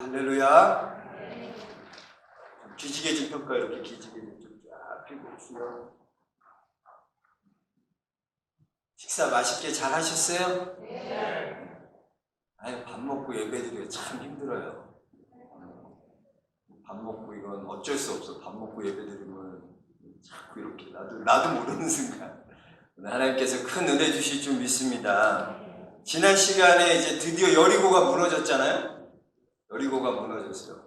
할렐루야. 기지개진 평가 이렇게 기지개진 쫙 펴고 있어요. 식사 맛있게 잘 하셨어요? 네. 아니, 밥 먹고 예배드리기 참 힘들어요. 밥 먹고 이건 어쩔 수 없어. 밥 먹고 예배드리면 자꾸 이렇게 나도 모르는 순간 하나님께서 큰 은혜 주실 줄 믿습니다. 지난 시간에 이제 드디어 여리고가 무너졌잖아요. 여리고가 무너졌어요.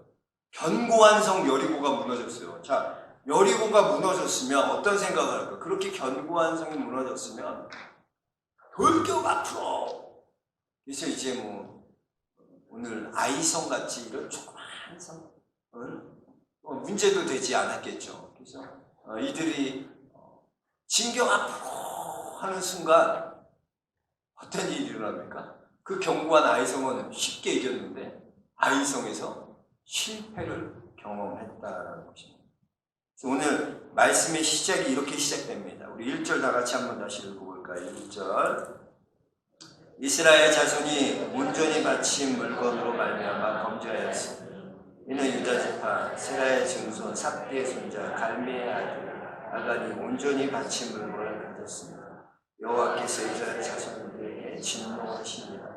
견고한 성 여리고가 무너졌어요. 자, 여리고가 무너졌으면 어떤 생각을 할까? 그렇게 견고한 성이 무너졌으면 돌격 앞으로. 그래서 이제 오늘 아이성 같이 이런 조그만 성은 문제도 되지 않았겠죠. 그래서 이들이 진격 앞으로 하는 순간 어떤 일이 일어납니까? 그 견고한 아이성은 쉽게 이겼는데 아이성에서 실패를 경험했다라는 것입니다. 오늘 말씀의 시작이 이렇게 시작됩니다. 우리 1절 다 같이 한번 다시 읽어볼까요? 1절. 이스라엘 자손이 온전히 바친 물건으로 말미암아 범죄하였으니 이는 유다지파 세라의 증손 삽디의 손자 갈미의 아들 아간이 온전히 바친 물건을 가졌습니다. 여호와께서 이스라엘 자손들에게 진노하시니라.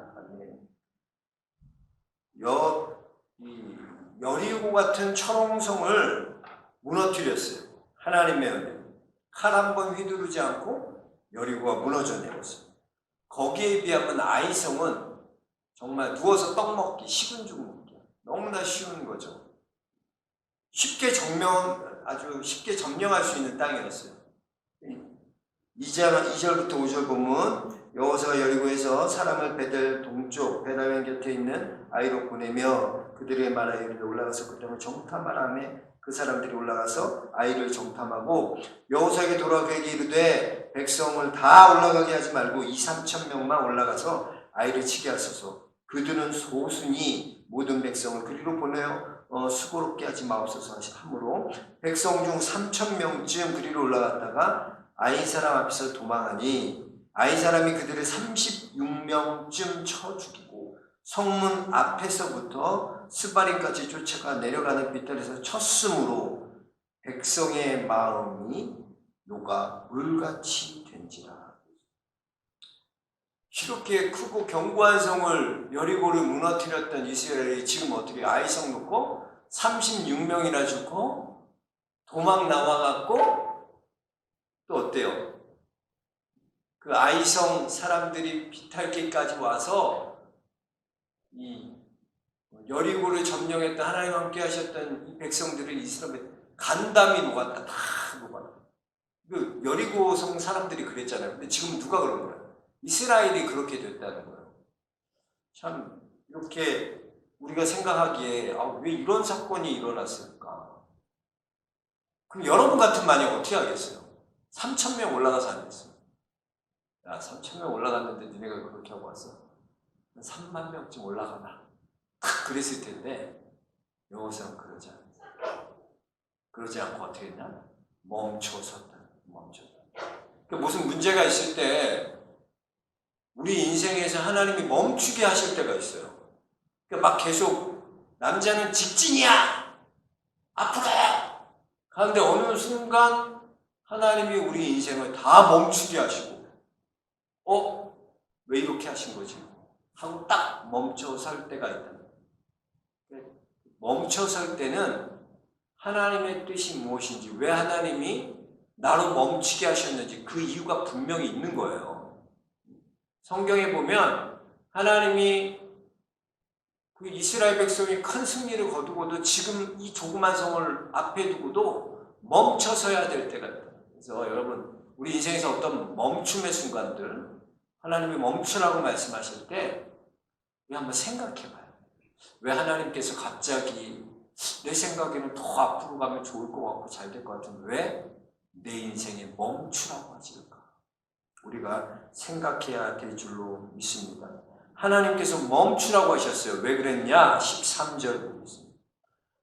여리고 같은 철옹성을 무너뜨렸어요. 하나님의 은혜. 칼 한 번 휘두르지 않고 여리고가 무너져 내렸어요. 거기에 비하면 아이성은 정말 누워서 떡 먹기, 식은 죽 먹기 너무나 쉬운 거죠. 아주 쉽게 점령할 수 있는 땅이었어요. 2절부터 5절 보면 여호수아가 여리고에서 사람을 베델 동쪽 베다웬 곁에 있는 아이로 보내며 그들의 말하여 이르되 올라가서 그 땅을 정탐하라매 그 사람들이 올라가서 아이를 정탐하고 여호수아에게 돌아와 그에게 이르되 백성을 다 올라가게 하지 말고 2-3천 명만 올라가서 아이를 치게 하소서. 그들은 소순이 모든 백성을 그리로 보내어 수고롭게 하지 마옵소서 하므로 백성 중 3천 명쯤 그리로 올라갔다가 아이 사람 앞에서 도망하니 아이 사람이 그들을 36명쯤 쳐 죽이고 성문 앞에서부터 스바림까지 쫓아가 내려가는 빗달에서 쳤으므로 백성의 마음이 녹아 물같이 된지라. 이렇게 크고 견고한 성을 여리고를 무너뜨렸던 이스라엘이 지금 어떻게 아이성 놓고 36명이나 죽고 도망 나와갖고 또 어때요? 그 아이성 사람들이 비탈길까지 와서 이 여리고를 점령했던 하나님 함께 하셨던 이 백성들을 이스라엘 간담이 녹았다. 다 녹았다. 그 여리고성 사람들이 그랬잖아요. 근데 지금 누가 그런 거예요? 이스라엘이 그렇게 됐다는 거예요. 참 이렇게 우리가 생각하기에 왜 이런 사건이 일어났을까? 그럼 여러분 같으면 어떻게 하겠어요? 3,000명 올라가서 안 됐어요. 야, 3,000명 올라갔는데 니네가 그렇게 하고 왔어? 3만 명쯤 올라가라. 그랬을 텐데 여호수아는 그러지 않았어요. 그러지 않고 어떻게 했냐? 멈춰섰다. 그러니까 무슨 문제가 있을 때 우리 인생에서 하나님이 멈추게 하실 때가 있어요. 그러니까 막 계속 남자는 직진이야! 앞으로! 가는데 어느 순간 하나님이 우리 인생을 다 멈추게 하시고 왜 이렇게 하신 거지? 하고 딱 멈춰 설 때가 있다. 멈춰 설 때는 하나님의 뜻이 무엇인지, 왜 하나님이 나로 멈추게 하셨는지 그 이유가 분명히 있는 거예요. 성경에 보면 하나님이 그 이스라엘 백성이 큰 승리를 거두고도 지금 이 조그만 성을 앞에 두고도 멈춰서야 될 때가 있다. 그래서 여러분, 우리 인생에서 어떤 멈춤의 순간들, 하나님이 멈추라고 말씀하실 때 우리 한번 생각해봐요. 왜 하나님께서 갑자기 내 생각에는 더 앞으로 가면 좋을 것 같고 잘 될 것 같은데 왜 내 인생에 멈추라고 하실까? 우리가 생각해야 될 줄로 믿습니다. 하나님께서 멈추라고 하셨어요. 왜 그랬냐? 13절 보겠습니다.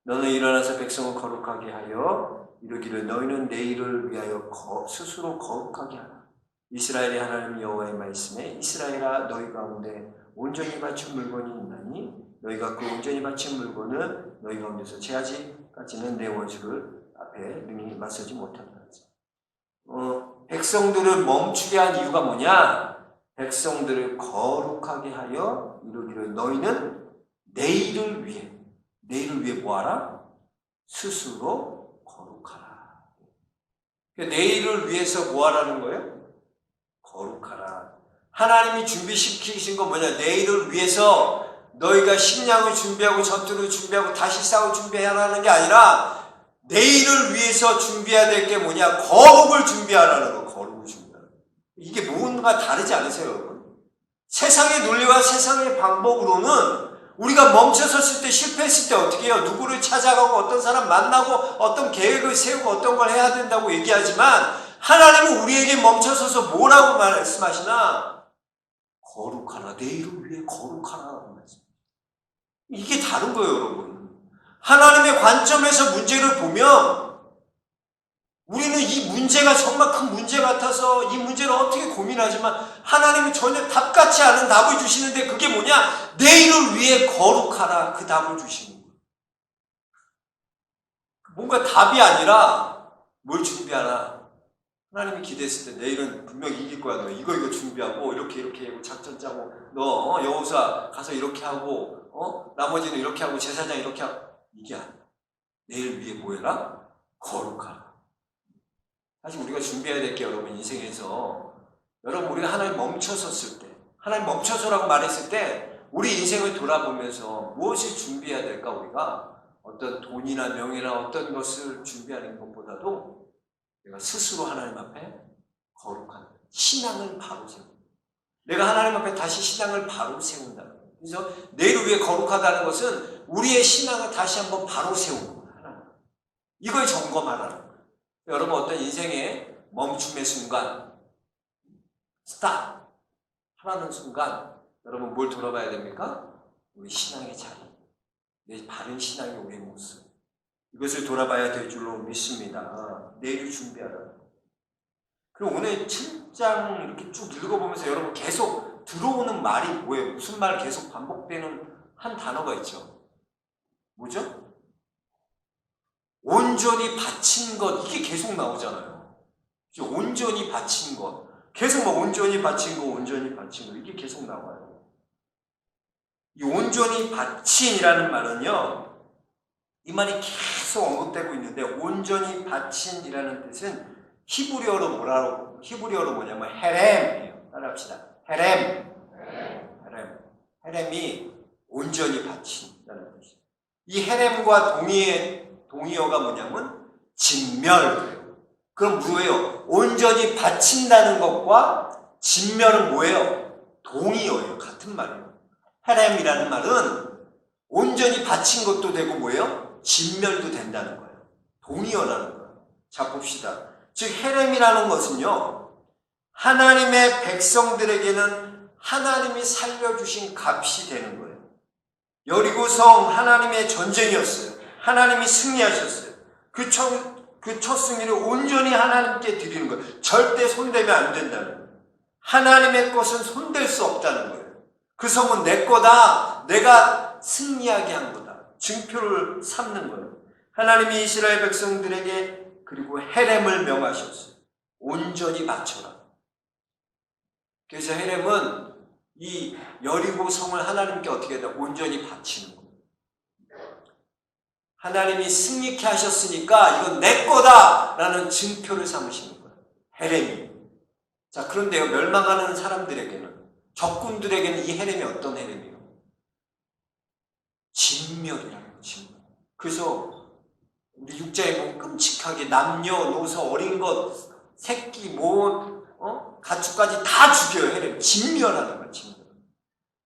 너는 일어나서 백성을 거룩하게 하여 이르기를 너희는 내일을 위하여 스스로 거룩하게 하라. 이스라엘의 하나님 여호와의 말씀에 이스라엘아 너희 가운데 온전히 바친 물건이 있나니 너희가 그 온전히 바친 물건을 너희 가운데서 제하지까지는 내 원수를 앞에 능히 맞서지 못한다. 백성들을 멈추게 한 이유가 뭐냐? 백성들을 거룩하게 하여 이루기를 너희는 내일을 위해 뭐하라? 스스로 거룩하라. 내일을 위해서 뭐하라는 거예요? 거룩하라. 하나님이 준비시키신 건 뭐냐? 내일을 위해서 너희가 식량을 준비하고 전투를 준비하고 다시 싸울 준비하라는 게 아니라 내일을 위해서 준비해야 될 게 뭐냐? 거룩을 준비하라는 거. 거룩을 준비하라. 이게 뭔가 다르지 않으세요, 여러분? 세상의 논리와 세상의 방법으로는 우리가 멈춰섰을 때, 실패했을 때 어떻게 해요? 누구를 찾아가고 어떤 사람 만나고 어떤 계획을 세우고 어떤 걸 해야 된다고 얘기하지만 하나님은 우리에게 멈춰서서 뭐라고 말씀하시나? 거룩하라. 내일을 위해 거룩하라는 말씀. 이게 다른 거예요, 여러분. 하나님의 관점에서 문제를 보면 우리는 이 문제가 정말 큰 문제 같아서 이 문제를 어떻게 고민하지만 하나님은 전혀 답같지 않은 답을 주시는데 그게 뭐냐? 내일을 위해 거룩하라. 그 답을 주시는 거예요. 뭔가 답이 아니라 뭘 준비하라. 하나님이 기대했을 때 내일은 분명히 이길 거야. 너 이거 준비하고 이렇게 하고 작전 짜고 너 여호수아 가서 이렇게 하고 나머지는 이렇게 하고 제사장 이렇게 하고 이게 아니야. 내일 위해 뭐 해라? 거룩하라. 사실 우리가 준비해야 될 게 여러분 인생에서 여러분 우리가 하나님 멈춰섰을 때 하나님 멈춰서라고 말했을 때 우리 인생을 돌아보면서 무엇을 준비해야 될까? 우리가 어떤 돈이나 명예나 어떤 것을 준비하는 것보다도 내가 스스로 하나님 앞에 거룩한 신앙을 바로 세운다. 내가 하나님 앞에 다시 신앙을 바로 세운다. 그래서 내일을 위해 거룩하다는 것은 우리의 신앙을 다시 한번 바로 세우는 거예요. 이걸 점검하라는 거예요. 여러분 어떤 인생의 멈춤의 순간, 스탑 하라는 순간 여러분 뭘 돌아봐야 됩니까? 우리 신앙의 자리, 내 바른 신앙의 우리의 모습, 이것을 돌아봐야 될 줄로 믿습니다. 내일을 준비하라. 그리고 오늘 7장 이렇게 쭉 읽어보면서 여러분 계속 들어오는 말이 뭐예요? 무슨 말 계속 반복되는 한 단어가 있죠. 뭐죠? 온전히 바친 것. 이게 계속 나오잖아요. 온전히 바친 것. 계속 막 온전히 바친 거 이게 계속 나와요. 이 온전히 바친이라는 말은요. 이 말이 계속 언급되고 있는데 온전히 바친이라는 뜻은 히브리어로 뭐냐면 헤렘이에요. 따라합시다. 헤렘이 온전히 바친다는 뜻이에요. 이 헤렘과 동의어가 뭐냐면 진멸이에요. 그럼 뭐예요? 온전히 바친다는 것과 진멸은 뭐예요? 동의어예요. 같은 말이에요. 헤렘이라는 말은 온전히 바친 것도 되고 뭐예요? 진멸도 된다는 거예요. 동의어라는 거예요. 자 봅시다. 즉 헤렘이라는 것은요. 하나님의 백성들에게는 하나님이 살려주신 값이 되는 거예요. 여리고성 하나님의 전쟁이었어요. 하나님이 승리하셨어요. 그 첫 승리를 온전히 하나님께 드리는 거예요. 절대 손대면 안 된다는 거예요. 하나님의 것은 손댈 수 없다는 거예요. 그 성은 내 거다. 내가 승리하게 한 거다. 증표를 삼는 거예요. 하나님이 이스라엘 백성들에게 그리고 헤렘을 명하셨어요. 온전히 바쳐라. 그래서 헤렘은 이 여리고 성을 하나님께 어떻게 해야 돼? 온전히 바치는 거예요. 하나님이 승리케 하셨으니까 이건 내 거다라는 증표를 삼으시는 거예요. 헤렘이. 자, 그런데요, 멸망하는 사람들에게는, 적군들에게는 이 헤렘이 어떤 헤렘이에요? 진멸이라는 거예요, 진멸. 그래서 우리 6장에 보면 끔찍하게 남녀노소 어린 것, 새끼, 가축까지 다 죽여요, 헤렘. 진멸하는 거예요, 진멸.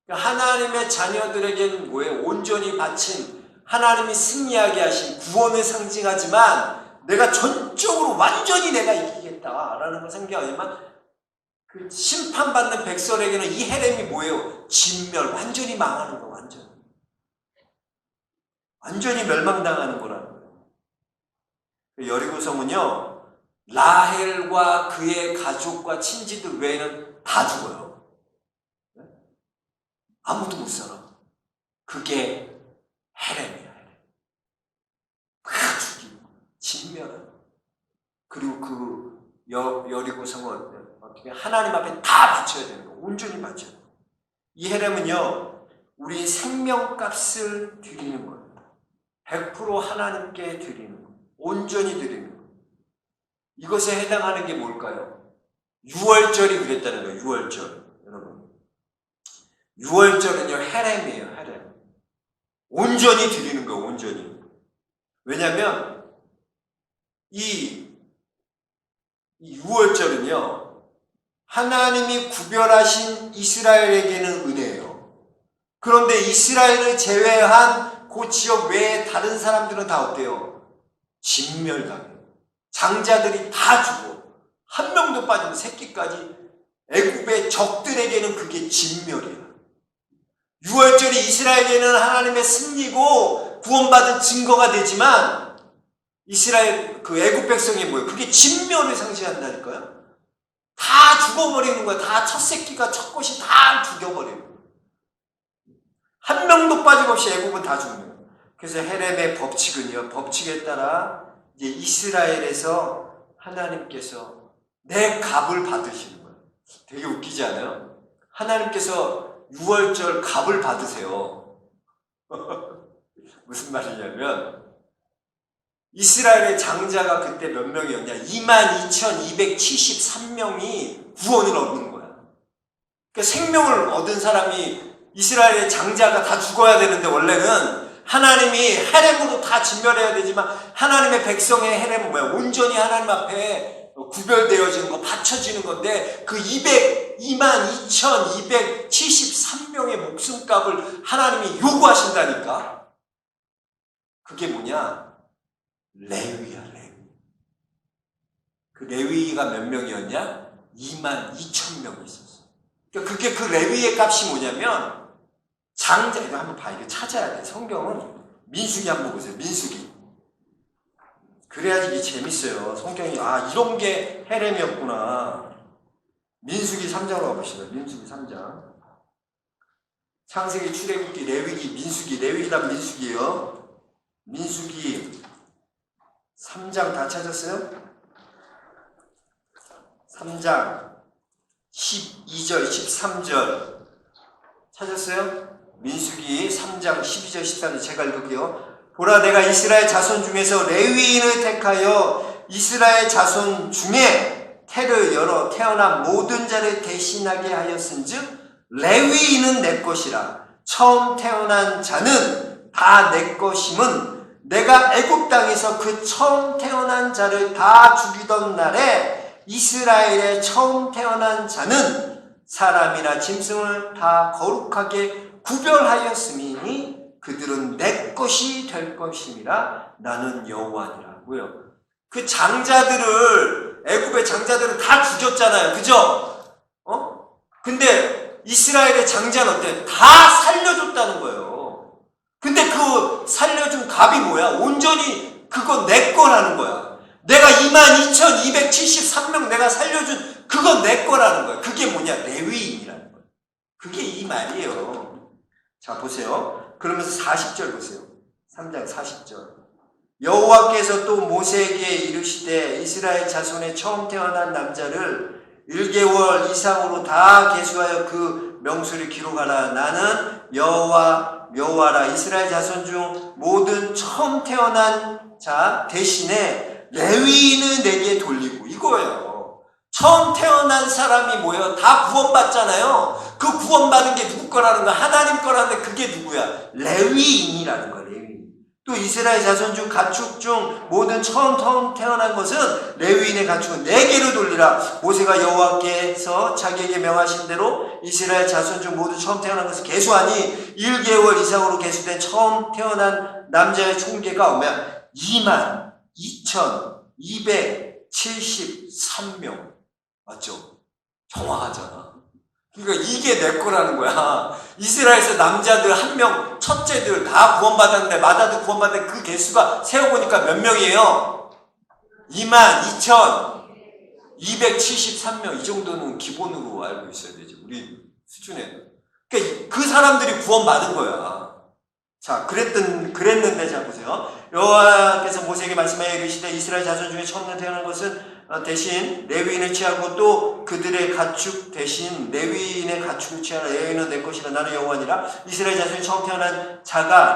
그러니까 하나님의 자녀들에게는 뭐예요? 온전히 바친 하나님이 승리하게 하신 구원을 상징하지만 내가 전적으로 완전히 내가 이기겠다라는 걸 상징하지만 그 심판받는 백성에게는 이 헤렘이 뭐예요? 진멸, 완전히 망하는 거, 완전히 멸망당하는 거라는 거예요. 여리고성은요, 라헬과 그의 가족과 친지들 외에는 다 죽어요. 아무도 못 살아. 그게 헤렘이야. 다 죽이고 진멸하고, 그리고 그 여리고 성을 어떻게 하나님 앞에 다 바쳐야 되는 거예요. 온전히 바쳐야 돼요. 이 헤렘은요, 우리의 생명값을 드리는 거예요. 100% 하나님께 드리는 거예요. 온전히 드리는 거예요. 이것에 해당하는 게 뭘까요? 유월절이 그랬다는 거예요. 유월절. 여러분, 유월절은요 헤렘이에요. 헤렘. 온전히 드리는 거예요. 온전히. 왜냐하면 이 유월절은요 하나님이 구별하신 이스라엘에게는 은혜예요. 그런데 이스라엘을 제외한 그 지역 외에 다른 사람들은 다 어때요? 진멸당해요. 장자들이 다 죽어. 한 명도 빠지면 새끼까지. 애굽의 적들에게는 그게 진멸이에요. 유월절이 이스라엘에게는 하나님의 승리고 구원받은 증거가 되지만 이스라엘 그 애굽 백성이 뭐예요? 그게 진멸을 상징한다니까요. 다 죽어버리는 거야. 다 첫 새끼가 첫 것이 다 죽여버리는 거야. 한 명도 빠짐없이 애굽은 다 죽는 거예요. 그래서 헤렘의 법칙은요, 법칙에 따라 이제 이스라엘에서 하나님께서 내 값을 받으시는 거예요. 되게 웃기지 않아요? 하나님께서 유월절 값을 받으세요. 무슨 말이냐면 이스라엘의 장자가 그때 몇 명이었냐? 22,273명이 구원을 얻는 거야. 그러니까 생명을 얻은 사람이 이스라엘의 장자가 다 죽어야 되는데, 원래는 하나님이 헤렘으로 다 진멸해야 되지만 하나님의 백성의 헤렘은 뭐야? 온전히 하나님 앞에 구별되어지는 거, 바쳐지는 건데 그 22,273명의 목숨값을 하나님이 요구하신다니까. 그게 뭐냐? 레위야, 레위. 그 레위가 몇 명이었냐? 22,000명이 있었어. 그러니까 그게 그 레위의 값이 뭐냐면, 장자, 이거 한번 봐. 이거 찾아야 돼. 성경은 민수기 한번 보세요. 민수기. 그래야지 이게 재밌어요. 성경이, 아, 이런 게 헤렘이었구나. 민수기 3장으로 가봅시다. 민수기 3장. 창세기, 출애굽기, 레위기, 민수기. 레위기다 민수기예요. 민수기 3장 다 찾았어요? 3장 12절, 13절 찾았어요? 민수기 3장 12절, 13절 제가 읽을게요. 보라, 내가 이스라엘 자손 중에서 레위인을 택하여 이스라엘 자손 중에 태를 열어 태어난 모든 자를 대신하게 하였은즉 레위인은 내 것이라. 처음 태어난 자는 다 내 것임은 내가 애굽 땅에서 그 처음 태어난 자를 다 죽이던 날에 이스라엘의 처음 태어난 자는 사람이나 짐승을 다 거룩하게 구별하였으니 그들은 내 것이 될 것임이라. 나는 여호와니라고요. 그 장자들을, 애굽의 장자들을 다 죽였잖아요. 그죠? 근데 이스라엘의 장자는 어때? 다 살려줬다는 거예요. 근데 그 살려준 값이 뭐야? 온전히 그건 내 거라는 거야. 내가 22,273명 내가 살려준 그건 내 거라는 거야. 그게 뭐냐? 레위인이라는 거야. 그게 이 말이에요. 자, 보세요. 그러면서 40절 보세요. 3장 40절. 여호와께서 또 모세에게 이르시되 이스라엘 자손의 처음 태어난 남자를 1개월 이상으로 다 계수하여 그 명수를 기록하라. 나는 여호와라. 이스라엘 자손 중 모든 처음 태어난 자 대신에 레위인을 내게 돌리고. 이거예요. 처음 태어난 사람이 뭐예요? 다 구원받잖아요. 그 구원받은 게 누구 거라는 거야? 하나님 거라는데 그게 누구야? 레위인이라는 거야. 레위인. 또 이스라엘 자손 중 가축 중 모든 처음 태어난 것은 레위인의 가축은 4개로 돌리라. 모세가 여호와께서 자기에게 명하신 대로 이스라엘 자손 중 모두 처음 태어난 것을 계수하니 1개월 이상으로 계수된 처음 태어난 남자의 총계가 오면 22,273명. 맞죠? 정확하잖아. 그러니까 이게 내 거라는 거야. 이스라엘에서 남자들 1명, 첫째들 다 구원받았는데, 마다도 구원받았는데 그 개수가 세어보니까 몇 명이에요? 22,273명. 이 정도는 기본으로 알고 있어야 되지, 우리 수준에. 그러니까 그 사람들이 구원받은 거야. 자, 그랬는데, 자, 보세요. 여호와께서 모세에게 말씀하여 이르시되 이스라엘 자손 중에 처음 태어난 것은 대신 레위인을 취하고 또 그들의 가축 대신 레위인의 가축을 취하라. 레위인은 내 것이라. 나는 여호와니라. 이스라엘 자손이 처음 태어난 자가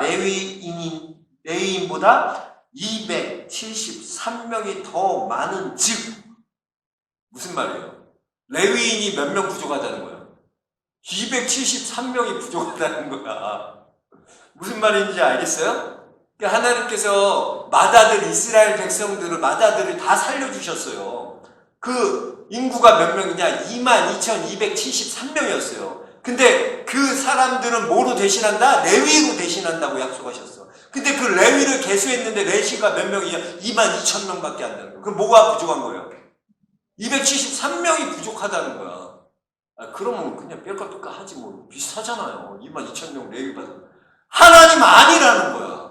레위인보다 273명이 더 많은 즉, 무슨 말이에요? 레위인이 몇 명 부족하다는 거예요? 273명이 부족하다는 거야. 무슨 말인지 알겠어요? 그러니까 하나님께서 이스라엘 백성들을 다 살려주셨어요. 그 인구가 몇 명이냐? 22,273명이었어요. 근데 그 사람들은 뭐로 대신한다? 레위로 대신한다고 약속하셨어. 근데 그 레위를 계수했는데 레시가 몇 명이냐? 22,000명밖에 안 되는 거예요. 그럼 뭐가 부족한 거예요? 273명이 부족하다는 거야. 그러면 그냥 뺄까 뺄까 하지 뭐. 비슷하잖아요. 22,000명 레위 받아. 하나님 아니라는 거야.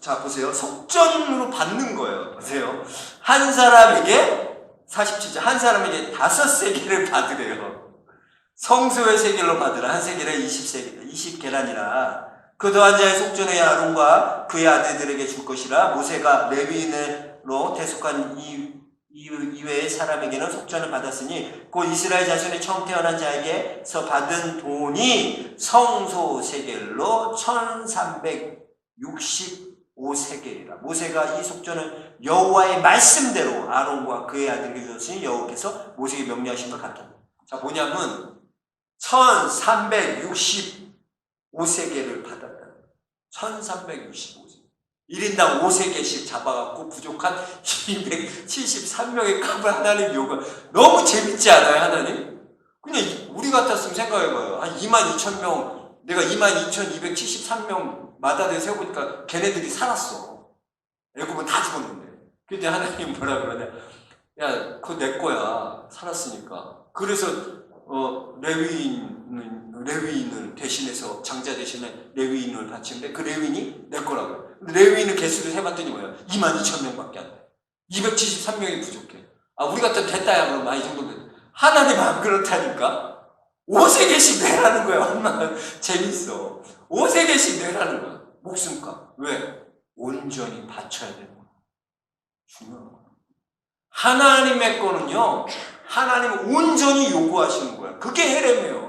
자, 보세요. 속전으로 받는 거예요. 보세요. 한 사람에게, 47절, 한 사람에게 5세겔을 받으래요. 성소의 세겔로 받으라. 한 세겔에 20계란이라. 그 더한 자의 속전의 아론과 그의 아들들에게 줄 것이라. 모세가 레위인으로 대속한 이외의 사람에게는 속전을 받았으니 곧 이스라엘 자손이 처음 태어난 자에게서 받은 돈이 성소 세겔로 1365세겔이라. 모세가 이 속전을 여호와의 말씀대로 아론과 그의 아들에게 주었으니 여호와께서 모세에게 명령하신 것 같다. 자, 뭐냐면 1365세겔을 받았다. 1365세겔. 1인당 5세겔씩 잡아갖고 부족한 273명의 값을 하나님 요구해. 너무 재밌지 않아요, 하나님? 그냥 우리 같았으면 생각해봐요. 한 22,000명, 내가 22,273명 마다들 세워보니까 걔네들이 살았어. 애굽은 다 죽었는데. 근데 하나님 뭐라 그러냐. 야, 그거 내 거야. 살았으니까. 그래서, 레위인을 대신해서, 장자 대신에 레위인을 바치는데 그 레위인이 내 거라고요. 근데 레위인을 개수를 세봤더니 뭐예요? 22,000명밖에 안 돼. 273명이 부족해. 우리 같으면 됐다야, 그럼. 이 정도면. 하나님 안 그렇다니까? 5세겔씩 내라는 거야. 얼마나 재밌어. 5세겔씩 내라는 거야. 목숨값. 왜? 온전히 바쳐야 되는 거야. 중요한 거야. 하나님의 거는요, 하나님은 온전히 요구하시는 거야. 그게 헤렘이에요.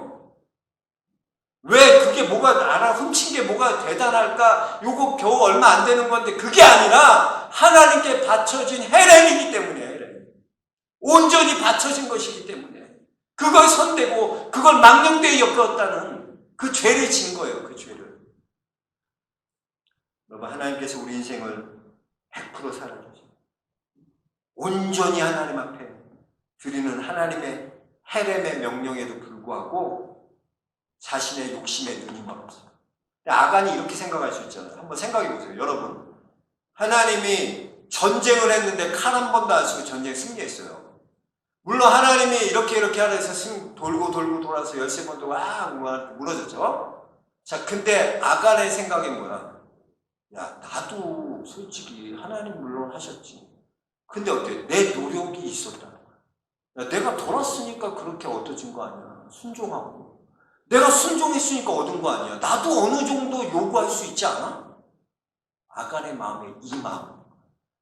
왜 그게 뭐가 훔친 게 뭐가 대단할까? 요거 겨우 얼마 안 되는 건데 그게 아니라 하나님께 바쳐진 헤렘이기 때문에 헤렘. 온전히 바쳐진 것이기 때문에 그걸 손대고 그걸 망령되이 엮었다는 그 죄를 진 거예요. 그 죄를. 여러분, 하나님께서 우리 인생을 100% 살아주죠. 온전히 하나님 앞에 드리는 하나님의 헤렘의 명령에도 불구하고 자신의 욕심에 눈이 멀었어요. 아간이 이렇게 생각할 수 있잖아요. 한번 생각해 보세요. 여러분, 하나님이 전쟁을 했는데 칼 한 번도 안 쓰고 전쟁 승리했어요. 물론 하나님이 이렇게 하라 해서 돌고 돌아서 13번 동안 무너졌죠. 자, 근데 아간의 생각이 뭐야? 야, 나도 솔직히 하나님 물론 하셨지. 근데 어때? 내 노력이 있었다는 거야. 야, 내가 돌았으니까 그렇게 얻어진 거 아니야. 순종하고. 내가 순종했으니까 얻은 거 아니야. 나도 어느 정도 요구할 수 있지 않아? 아간의 마음에 이 마음.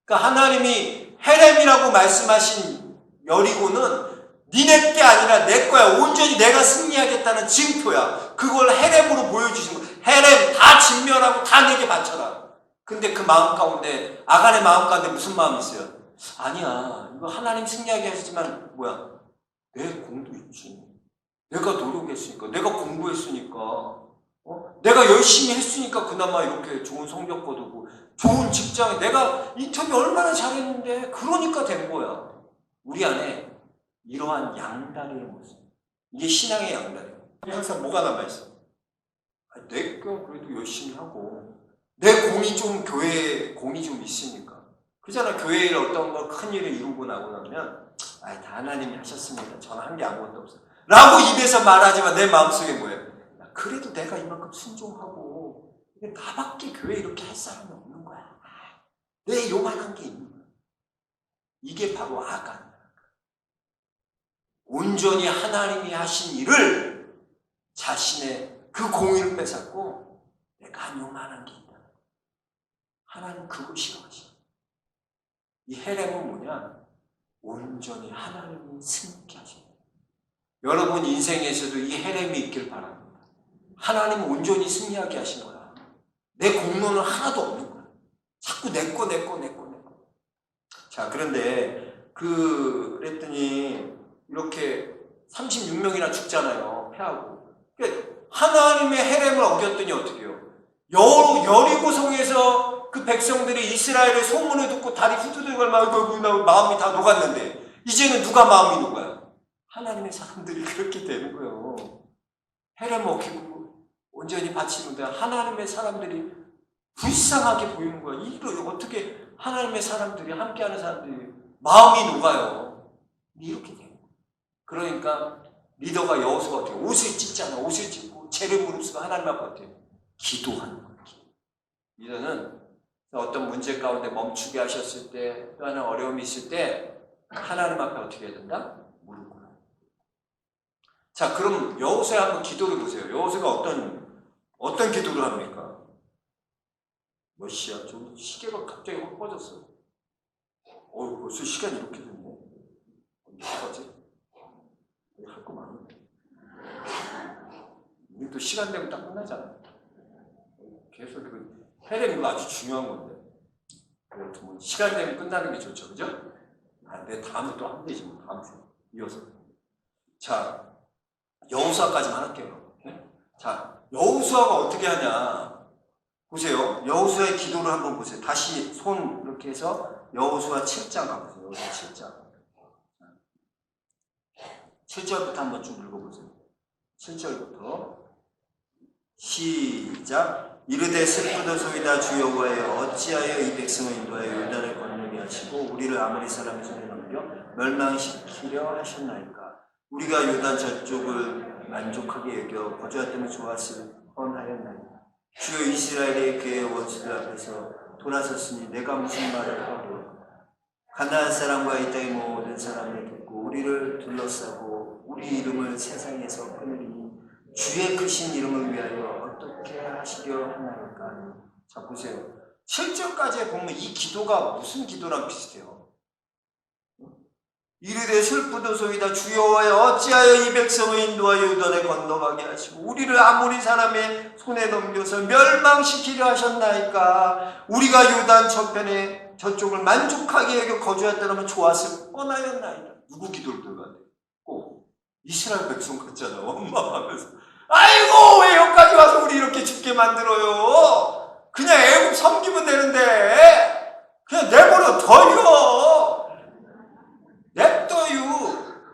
그러니까 하나님이 헤렘이라고 말씀하신 여리고는 니네 게 아니라 내 거야. 온전히 내가 승리하겠다는 증표야. 그걸 헤렘으로 보여주신 거야. 헤렘 다 진멸하고 다 내게 바쳐라. 근데 그 마음 가운데, 아간의 마음 가운데 무슨 마음이 있어요? 아니야. 이거 하나님 승리하게 하시지만 내 공도 있지. 내가 노력했으니까, 내가 공부했으니까, 내가 열심히 했으니까 그나마 이렇게 좋은 성적 거두고 좋은 직장에 내가 인터뷰 얼마나 잘했는데 그러니까 된 거야. 우리 안에 이러한 양다리의 모습. 이게 신앙의 양다리야. 항상 뭐가 남아있어? 내가 그래도 열심히 하고 내 공이 좀 교회에 공이 좀 있으니까. 그잖아. 교회에 어떤 거 큰 일을 이루고 나고 나면 다 하나님이 하셨습니다. 저는 한 게 아무것도 없어요. 라고 입에서 말하지만 내 마음속에 뭐예요? 그래도 내가 이만큼 순종하고 나밖에 교회 이렇게 할 사람이 없는 거야. 내 요만한 게 있는 거야. 이게 바로 아간. 온전히 하나님이 하신 일을 자신의 그 공의를 뺏었고 내가 한 요만한 게 있다. 하나님 그거 싫어하시죠. 이 헤렘은 뭐냐? 온전히 하나님이 승리케 하시는 거예요. 여러분 인생에서도 이 헤렘이 있길 바랍니다. 하나님 온전히 승리하게 하신 거야. 내 공로는 하나도 없는 거야. 자꾸 내 거. 자, 그런데 그랬더니 이렇게 36명이나 죽잖아요. 패하고. 그러니까 하나님의 헤렘을 어겼더니 어떻게 해요? 여리고성에서 그 백성들이 이스라엘의 소문을 듣고 다리 후두둑을 말고 마음이 다 녹았는데 이제는 누가 마음이 녹아요? 하나님의 사람들이 그렇게 되는 거예요. 헤렘 어기고 온전히 바치는데 하나님의 사람들이 불쌍하게 보이는 거야. 이걸 어떻게 하나님의 사람들이 함께하는 사람들이 마음이 녹아요. 이렇게 돼요. 그러니까 리더가 여호수아가 어떻게 옷을 찢잖아. 옷을 찢고 죄를 무릅쓰고 하나님 앞에 어떻게 기도하는 거예요. 리더는 어떤 문제 가운데 멈추게 하셨을 때 또 하나 어려움이 있을 때 하나님 앞에 어떻게 해야 된다? 무릎 꿇어요. 자, 그럼 여호수아 한번 기도를 보세요. 여호수아가 어떤 기도를 합니까? 몇 시야? 저 시계가 갑자기 확 꺼졌어. 벌써 시간이 이렇게 됐네. 어떡하지? 할 거 많은데. 우리 또 시간 되면 딱 끝나잖아. 계속 헤렘 이거 아주 중요한 건데. 뭐 시간 되면 끝나는 게 좋죠, 그죠? 내 다음에 또 하면 되지, 뭐 다음 주에 이어서. 자, 여호수아까지만 할게요. 자, 여호수아가 어떻게 하냐? 보세요. 여호수아의 기도를 한번 보세요. 다시 손 이렇게 해서 여호수아 7장 가보세요. 여호수아 7장. 7절부터 한번 쭉 읽어보세요. 7절부터 시작. 이르되 슬프도소이다 주 여호와여 어찌하여 이 백성을 인도하여 요단을 건너게 하시고 우리를 아모리 사람의 손에 넘겨 멸망시키려 하셨나이까. 우리가 요단 저쪽을 만족하게 여겨 거주하였다면 좋았을 뻔하였나이까. 주여 이스라엘의 그의 원수들 앞에서 돌아섰으니 내가 무슨 말을 하고 가나안 사람과 이 땅의 모든 사람을 듣고 우리를 둘러싸고 우리 이름을 세상에서 끊으리니 주의 크신 이름을 위하여 어떻게 하시려 하나이까. 자, 보세요. 7절까지 보면 이 기도가 무슨 기도랑 비슷해요. 이르되 슬프도소이다 주 여호와여 어찌하여 이 백성을 인도하여 요단에 건너가게 하시고 우리를 아모리 사람의 손에 넘겨서 멸망시키려 하셨나이까. 우리가 요단 저편에 저쪽을 만족하게 여겨 거주했다면 좋았을 뻔하였나이다. 누구 기도를 들어가야 돼? 꼭 이스라엘 백성 같잖아. 원망하면서 아이고 왜 여기까지 와서 우리 이렇게 죽게 만들어요. 그냥 애국 섬기면 되는데 그냥 내버려 둬요. 냅둬요.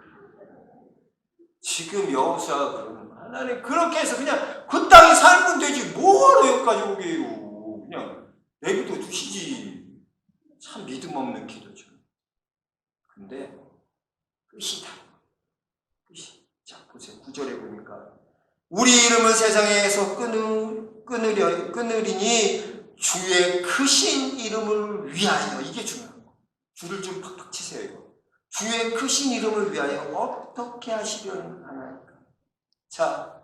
지금 여호수아가 그러는 거야. 하나님 그렇게 해서 그냥 그 땅에 살면 되지 뭐하러 여기까지 오게 해요. 그냥 내비도 두시지. 참 믿음 없는 기도죠. 근데 끝이 다 끝이. 자 보세요. 9절에 보니까 우리 이름을 세상에서 끊으리니 주의 크신 이름을 위하여. 이게 중요한 거. 줄을 좀 팍팍 치세요. 이거. 주의 크신 이름을 위하여 어떻게 하시려는 하나이까. 자,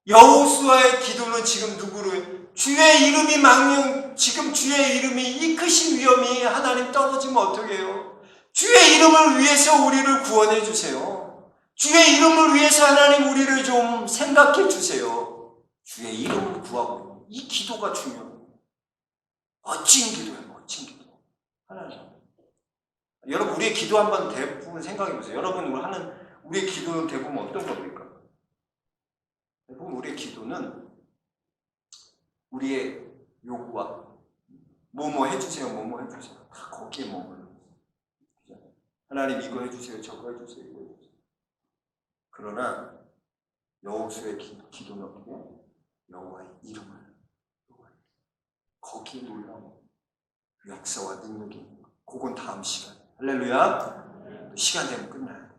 여호수아의 기도는 지금 누구를 주의 이름이 지금 주의 이름이 이 크신 위험이 하나님 떨어지면 어떻게 해요? 주의 이름을 위해서 우리를 구원해 주세요. 주의 이름을 위해서 하나님 우리를 좀 생각해 주세요. 주의 이름을 구하고 이 기도가 중요해요. 멋진 기도예요. 멋진 기도. 하나님. 여러분 우리의 기도 한번 대부분 생각해 보세요. 여러분 하는 우리의 기도는 대부분 어떤 겁니까? 대부분 우리의 기도는 우리의 요구와 뭐뭐 해주세요. 뭐뭐 해주세요. 다 거기에 머물러. 하나님 이거 해주세요. 저거 해주세요. 이거 해주세요. 그러나 여호수아의 기도는 어떻게? 여호와의 이름을 거기에 놀라운 역사와 능력이 있는 거. 그건 다음 시간. 할렐루야. 시간 되면 끝나야 돼.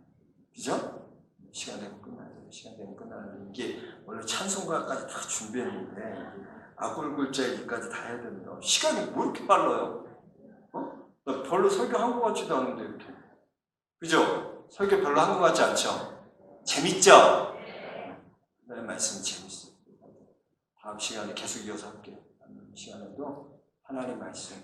그죠? 시간 되면 끝나야 돼. 시간 되면 끝나야 돼. 이게 원래 찬송가까지 다 준비했는데 아굴굴자기까지 다 해야 됩니다. 시간이 뭐 이렇게 빨라요? 나 별로 설교한 것 같지도 않은데 이렇게. 그죠? 설교 별로 한 것 같지 않죠? 재밌죠? 말씀 재밌어요. 다음 시간에 계속 이어서 할게요. 다음 시간에도 하나님 말씀,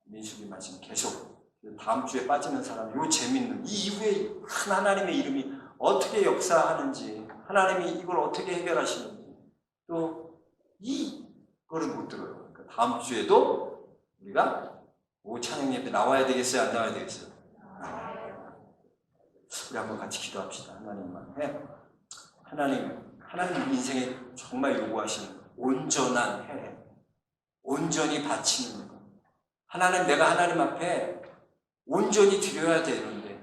민수기 말씀 계속. 다음 주에 빠지는 사람, 요 재밌는 이 이후에 큰 하나님의 이름이 어떻게 역사하는지, 하나님이 이걸 어떻게 해결하시는지, 또 이거를 못 들어요. 그러니까 다음 주에도 우리가 찬양 예배 나와야 되겠어요? 안 나와야 되겠어요? 우리 한번 같이 기도합시다. 하나님만 해. 하나님 인생에 정말 요구하시는 온전한 해, 온전히 바치는 것. 내가 하나님 앞에 온전히 드려야 되는데,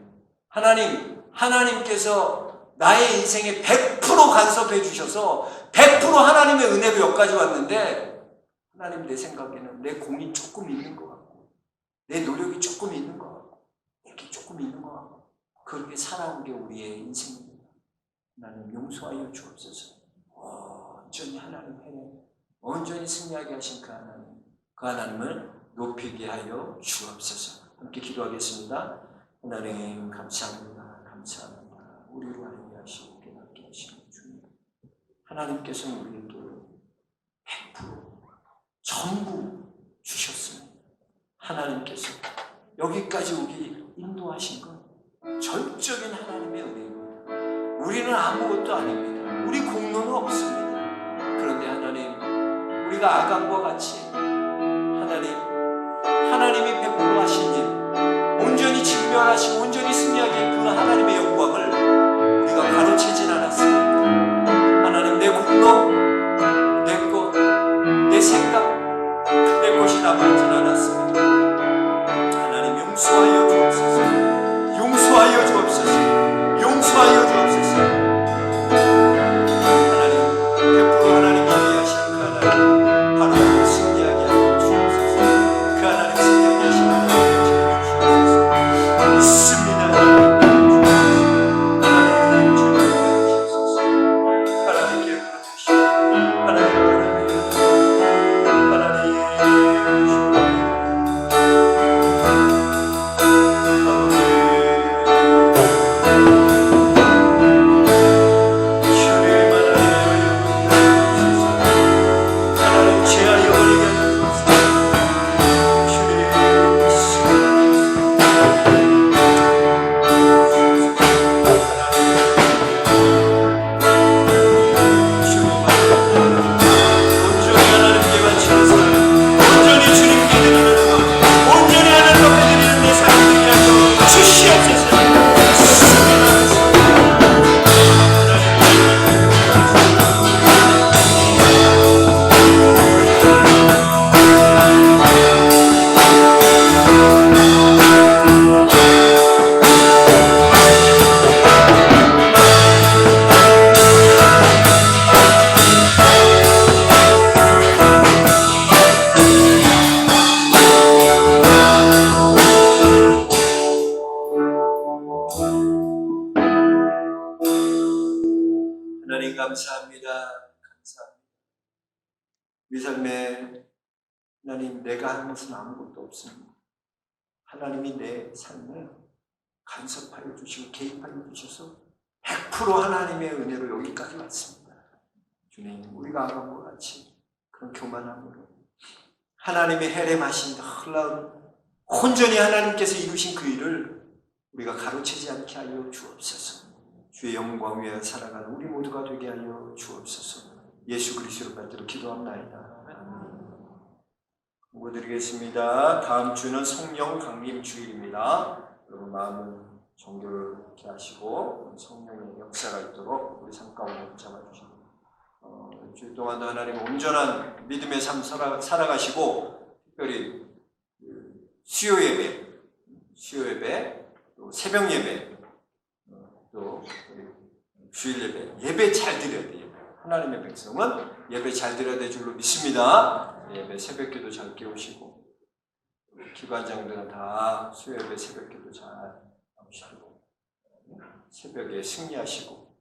하나님께서 나의 인생에 100% 간섭해 주셔서 100% 하나님의 은혜로 여기까지 왔는데, 하나님 내 생각에는 내 공이 조금 있는 것 같고, 내 노력이 조금 있는 것 같고, 이렇게 조금 있는 것 같고, 그렇게 살아온 게 우리의 인생입니다. 하나님 용서하여 주옵소서. 온전히 하나님 해내, 온전히 승리하게 하신 그 하나님을 높이게 하여 주옵소서. 함께 기도하겠습니다. 하나님 감사합니다. 감사합니다. 우리로 알게 깨닫게 하시는 주님. 하나님께서는 우리에게 100% 전부 주셨습니다. 하나님께서 여기까지 오게 인도하신 건 전적인 하나님의 은혜입니다. 우리는 아무것도 아닙니다. 우리 공로는 없습니다. 그런데 하나님, 우리가 아간과 같이 하나님이 베풀어 하신 일, 온전히 직면하시고 온전히 승리하게 그 하나님의 영광을 우리가 가로채진 않았습니다. 하나님, 내 공로, 내 것, 내 생각, 내 것이 남아있진 않았습니다. 하나님 용서하여 주옵소서. 용서하여 주옵소서. 용서하여 주옵소서. 하나님, 100% 하나님이 이해하시는 그 하나님, 바로 승리하게 하여 주옵소서. 그 하나님 승리하게 하시는 하나님 주옵소서. 믿습니다. 하나님 주옵소서. 하나님께 주시옵소서. 하나님 감사합니다. 우리 삶에 하나님, 내가 하는 것은 아무것도 없습니다. 하나님이 내 삶에 간섭하여 주시고 개입하여 주셔서 100% 하나님의 은혜로 여기까지 왔습니다. 주님, 우리가 아간과 같이 그런 교만함으로 하나님의 헤렘하신 흘러온 온전히 하나님께서 이루신 그 일을 우리가 가로채지 않게 하여 주옵소서. 주의 영광 위에 살아가는 우리 모두가 되게 하여 주옵소서. 예수 그리스도로 받들어 기도합나이다. 기도드리겠습니다. 다음 주는 성령 강림 주일입니다. 여러분 마음은 정결을 이렇게 하시고 성령의 역사가 있도록 우리 삶 가운데 붙잡아주시고 주일 동안도 하나님 온전한 믿음의 삶 살아가시고, 특별히 수요 예배, 또 새벽 예배, 또 주일 예배 잘 드려야 돼요. 하나님의 백성은 예배 잘 드려야 될 줄로 믿습니다. 예배 새벽기도 잘 깨우시고, 기관장들은 다 수요 예배 새벽기도 잘 하시고, 새벽에 승리하시고,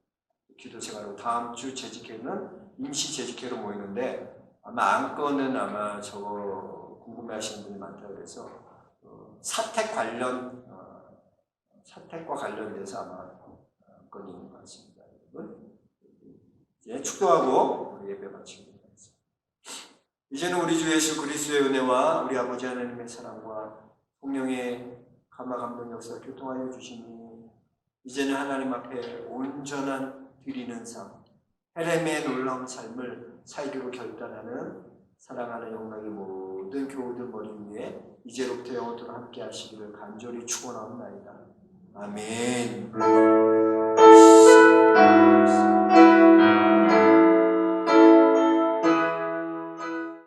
기도 생활로 다음 주 재직회는 임시 재직회로 모이는데, 아마 안건은 아마 저거 궁금해하시는 분이 많다고 해서 사택과 관련돼서 아마 안건이 있는 것 같습니다. 여러분 이제 축도하고 우리 예배 마치겠습니다. 이제는 우리 주 예수 그리스도의 은혜와 우리 아버지 하나님의 사랑과 성령의 감화 감동 역사 교통하여 주시니 이제는 하나님 앞에 온전한 드리는 삶, 헤렘의 놀라운 삶을 살기로 결단하는 사랑하는 영광의 모든 교우들 머리 위에 이제로부터 영원토록 함께 하시기를 간절히 축원하옵나이다. 아멘.